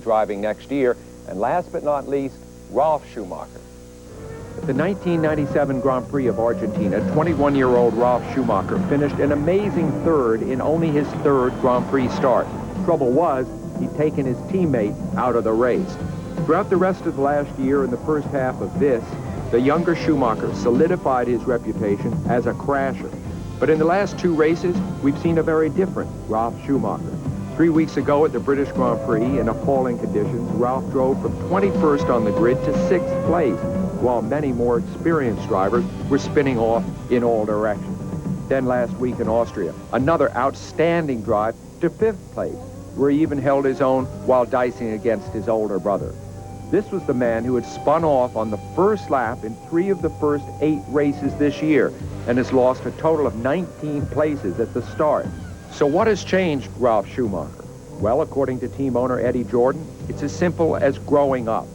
driving next year. And last but not least, Ralf Schumacher. At the 1997 Grand Prix of Argentina, 21-year-old Ralf Schumacher finished an amazing third in only his third Grand Prix start. Trouble was, he'd taken his teammate out of the race. Throughout the rest of the last year and the first half of this, the younger Schumacher solidified his reputation as a crasher. But in the last two races, we've seen a very different Ralf Schumacher. 3 weeks ago at the British Grand Prix, in appalling conditions, Ralf drove from 21st on the grid to 6th place, while many more experienced drivers were spinning off in all directions. Then last week in Austria, another outstanding drive to 5th place, where he even held his own while dicing against his older brother. This was the man who had spun off on the first lap in 3 of the first 8 races this year and has lost a total of 19 places at the start. So what has changed Ralf Schumacher? Well, according to team owner Eddie Jordan, it's as simple as growing up.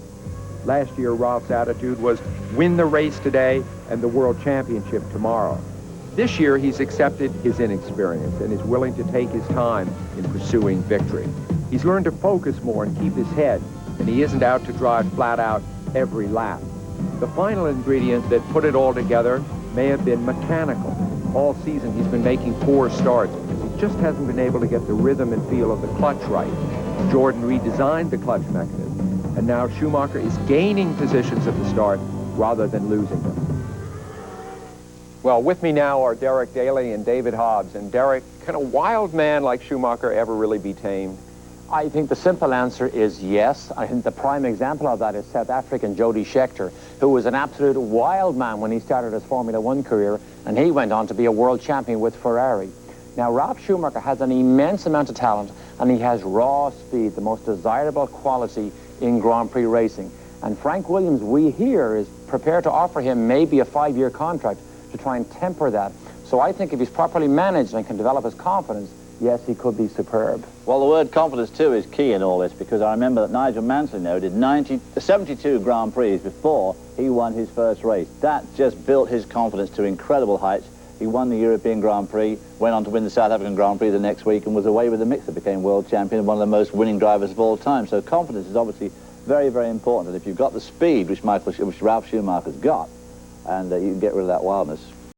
Last year, Ralph's attitude was win the race today and the World Championship tomorrow. This year, he's accepted his inexperience and is willing to take his time in pursuing victory. He's learned to focus more and keep his head, and he isn't out to drive flat out every lap. The final ingredient that put it all together may have been mechanical. All season, he's been making poor starts because he just hasn't been able to get the rhythm and feel of the clutch right. Jordan redesigned the clutch mechanism, and now Schumacher is gaining positions at the start rather than losing them. Well, with me now are Derek Daly and David Hobbs. And Derek, can a wild man like Schumacher ever really be tamed? I think the simple answer is yes. I think the prime example of that is South African Jody Scheckter, who was an absolute wild man when he started his Formula One career, and he went on to be a world champion with Ferrari. Now, Ralf Schumacher has an immense amount of talent, and he has raw speed, the most desirable quality in Grand Prix racing. And Frank Williams, we hear, is prepared to offer him maybe a 5-year contract to try and temper that. So I think if he's properly managed and can develop his confidence, yes, he could be superb. Well, the word confidence, too, is key in all this, because I remember that Nigel Mansell, did 72 Grand Prix before he won his first race. That just built his confidence to incredible heights. He won the European Grand Prix, went on to win the South African Grand Prix the next week, and was away with the mixer, became world champion and one of the most winning drivers of all time. So confidence is obviously very, very important. And if you've got the speed, which Ralf Schumacher's got, and you can get rid of that wildness,